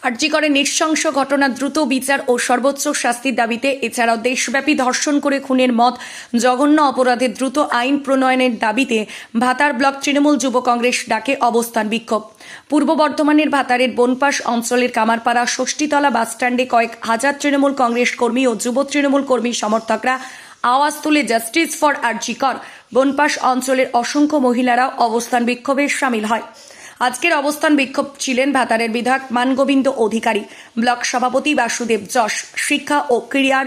আরজিকরের নৃশংস ঘটনা দ্রুত বিচার ও সর্বোচ্চ শাস্তির দাবিতে এছাড়াও দেশব্যাপী ধর্ষণ করে খুনের মত জঘন্য অপরাধে দ্রুত আইন প্রণয়নের দাবিতে ভাতার ব্লক তৃণমূল যুব কংগ্রেস ডাকে অবস্থান বিক্ষোভ। পূর্ব বর্ধমানের ভাতারের বনপাস অঞ্চলের কামারপাড়া ষষ্ঠীতলা বাসস্ট্যান্ডে কয়েক হাজার তৃণমূল কংগ্রেস কর্মী ও যুব তৃণমূল কর্মী সমর্থকরা আওয়াজ তুলে জাস্টিস ফর আরজিকর। বনপাস অঞ্চলের অসংখ্য মহিলারাও অবস্থান বিক্ষোভে সামিল হয়। আজকের অবস্থান বিক্ষোভ ছিলেন ভাতারের বিধায়ক মানগোবিন্দ অধিকারী, ব্লক সভাপতি বাসুদেব যশ, শিক্ষা ও ক্রীড়ার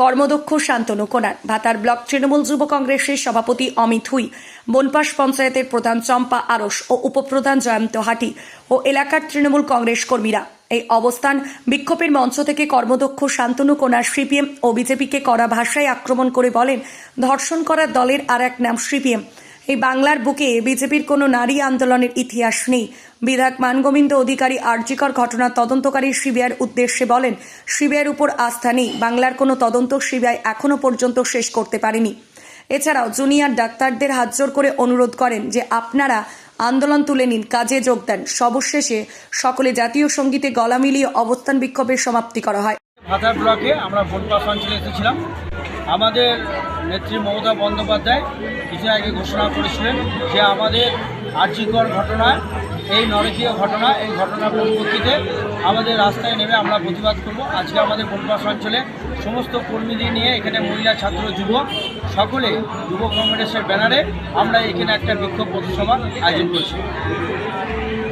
কর্মদক্ষ শান্তনু কোনার, ভাতার ব্লক তৃণমূল যুব কংগ্রেসের সভাপতি অমিত হুই, বনপাস পঞ্চায়েতের প্রধান চম্পা আরস ও উপপ্রধান জয়ন্ত হাটি ও এলাকার তৃণমূল কংগ্রেস কর্মীরা। এই অবস্থান বিক্ষোভের মঞ্চ থেকে কর্মদক্ষ শান্তনু কোনার সিপিএম ও বিজেপিকে কড়া ভাষায় আক্রমণ করে বলেন, ধর্ষণ করা দলের আর এক নাম সিপিএম। এই বাংলার বুকে বিজেপির কোনো নারী আন্দোলনের ইতিহাস নেই। বিধায়ক মানগোবিন্দ অধিকারী আরজিকর ঘটনার তদন্তকারী সিবিআইয়ের উদ্দেশ্যে বলেন, সিবিআইয়ের উপর আস্থা নেই, বাংলার কোনো তদন্ত সিবিআই এখনো পর্যন্ত শেষ করতে পারেনি। এছাড়াও জুনিয়র ডাক্তারদের হাতজোড় করে অনুরোধ করেন যে আপনারা আন্দোলন তুলে নিন, কাজে যোগ দেন। সর্বশেষে সকলে জাতীয় সঙ্গীতে গলা মিলিয়ে অবস্থান বিক্ষোভের সমাপ্তি করা হয়। ভাতার ব্লকে আমরা বনপাস অঞ্চলে এসেছিলাম। আমাদের নেত্রী মমতা বন্দ্যোপাধ্যায় কিছু আগে ঘোষণা করেছিলেন যে আমাদের আরজিকর ঘটনা, এই নরকীয় ঘটনা, এই ঘটনার পরিপ্রেক্ষিতে আমাদের রাস্তায় নেমে আমরা প্রতিবাদ করব। আজকে আমাদের বনপাস অঞ্চলে সমস্ত কর্মীদের নিয়ে এখানে মহিলা, ছাত্র, যুব সকলে যুব কংগ্রেসের ব্যানারে আমরা এখানে একটা বিক্ষোভ পথসভার আয়োজন করেছি।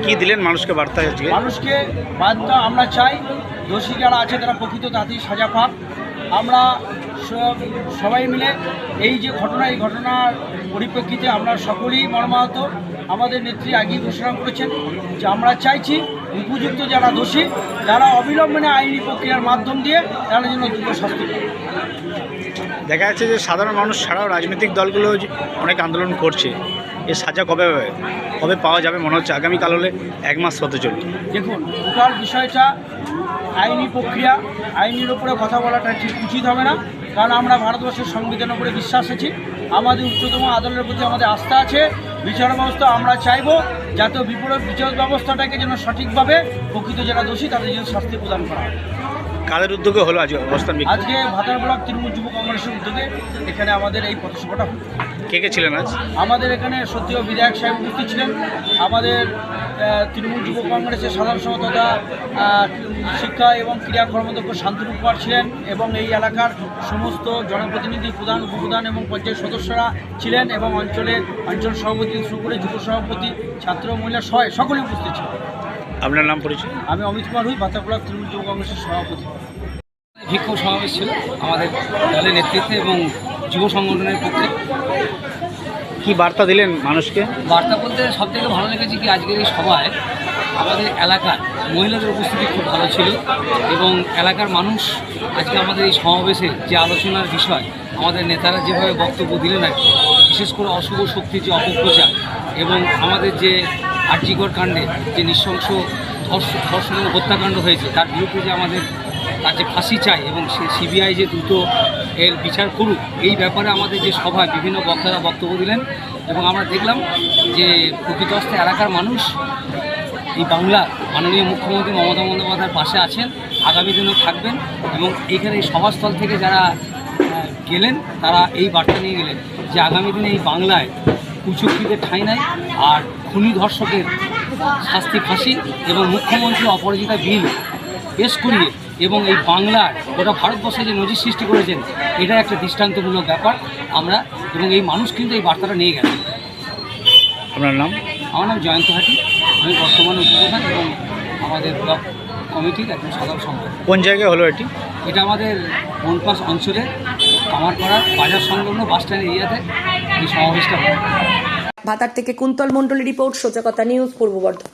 কি দিলেন মানুষকে বার্তা? মানুষকে বার্তা আমরা চাই দোষী যারা আছে তারা প্রকৃত তাঁতেই সাজা পাক। আমরা সবাই মিলে এই যে ঘটনা, এই ঘটনার পরিপ্রেক্ষিতে আমরা সকলেই মর্মাহত। আমাদের নেত্রী আগেই ঘোষণা করেছেন যে আমরা চাইছি উপযুক্ত যারা দোষী, যারা অবিলম্বনে আইনি প্রক্রিয়ার মাধ্যম দিয়ে তারা যেন দ্রুত শাস্তি পায়। দেখা যাচ্ছে যে সাধারণ মানুষ ছাড়াও রাজনৈতিক দলগুলো অনেক আন্দোলন করছে, এর সাজা কবে পাওয়া যাবে মনে হচ্ছে? আগামীকাল হলে 1 মাস হতে চলবে। দেখুন, টোটাল বিষয়টা আইনি প্রক্রিয়া, আইনের উপরে কথা বলাটা ঠিক উচিত হবে না, কারণ আমরা ভারতবর্ষের সংবিধানের উপরে বিশ্বাস আছি, আমাদের উচ্চতম আদালতের প্রতি আমাদের আস্থা আছে। বিচার ব্যবস্থা আমরা চাইব যাতে বিচার ব্যবস্থাটাকে যেন সঠিকভাবে প্রকৃত যারা দোষী তাদের যেন শাস্তি প্রদান করা হয়। কাদের উদ্যোগে হলো আজ অবস্থান? আজকে ভাতার ব্লক তৃণমূল যুব কংগ্রেসের উদ্যোগে এখানে আমাদের এই পথসভাটা হলো। কে কে ছিলেন আজ? আমাদের এখানে সত্যিও বিধায়ক সাহেব উপস্থিত ছিলেন, আমাদের তৃণমূল যুব কংগ্রেসের সাধারণ সম্পাদক শিক্ষা এবং ক্রীড়া কর্মদক্ষ শান্তনু কুমার ছিলেন, এবং এই এলাকার সমস্ত জনপ্রতিনিধি, প্রধান, উপপ্রধান এবং পঞ্চায়েত সদস্যরা ছিলেন, এবং অঞ্চল সভাপতি শুরু করে যুব সভাপতি, ছাত্র, মহিলা সকলে উপস্থিত ছিলেন। আপনার নাম পরিচয়? আমি অমিত কুমার হুই, ভাতার ব্লক তৃণমূল যুব কংগ্রেসের সভাপতি। বিক্ষোভ সমাবেশ ছিল আমাদের দলের নেতৃত্বে এবং যুব সংগঠনের পক্ষে। কি বার্তা দিলেন মানুষকে? বার্তা বলতে সবথেকে ভালো লেগেছে কি আজকের এই সভায় আমাদের এলাকার মহিলাদের উপস্থিতি খুব ভালো ছিল, এবং এলাকার মানুষ আজকে আমাদের এই সমাবেশে যে আলোচনার বিষয় আমাদের নেতারা যেভাবে বক্তব্য দিলেন আর কি, বিশেষ করে অশুভ শক্তির যে অপপ্রচার এবং আমাদের যে আরজিকর কাণ্ডে যে নৃশংস ধর্ষণ হত্যাকাণ্ড হয়েছে তার বিরুদ্ধে যে আমাদের তার যে ফাঁসি চাই এবং সিবিআই যে দ্রুত এর বিচার করুক, এই ব্যাপারে আমাদের যে সভায় বিভিন্ন বক্তারা বক্তব্য দিলেন, এবং আমরা দেখলাম যে প্রকৃতস্থ এলাকার মানুষ এই বাংলার মাননীয় মুখ্যমন্ত্রী মমতা বন্দ্যোপাধ্যায়ের পাশে আছেন, আগামী দিনেও থাকবেন, এবং এইখানে এই সভাস্থল থেকে যারা গেলেন তারা এই বার্তা নিয়ে গেলেন যে আগামী দিনে এই বাংলায় কুচক্রীদের ঠাঁই নাই, আর খুনি ধর্ষকের শাস্তি ফাঁসি, এবং মুখ্যমন্ত্রী অপরাজিতা বিল পেশ করিয়ে এবং এই বাংলার গোটা ভারতবর্ষে যে নজির সৃষ্টি করেছেন এটা একটা দৃষ্টান্তমূলক ব্যাপার আমরা, এবং এই মানুষ কিন্তু এই বার্তাটা নিয়ে গেলেন। আপনার নাম? আমার নাম জয়ন্ত হাটি, আমি বর্তমানে উপপ্রধান এবং আমাদের ব্লক কমিটির একজন সাধারণ সম্পাদক। কোন জায়গায় হলো এটি? এটা আমাদের বনপাস অঞ্চলে কামারপাড়ার বাজার সংলগ্ন বাসস্ট্যান্ড এরিয়াতে এই সমাবেশটা হয়। ভাতার থেকে কুন্তল মণ্ডলের রিপোর্ট, সোজা কথা নিউজ, পূর্ব বর্ধমান।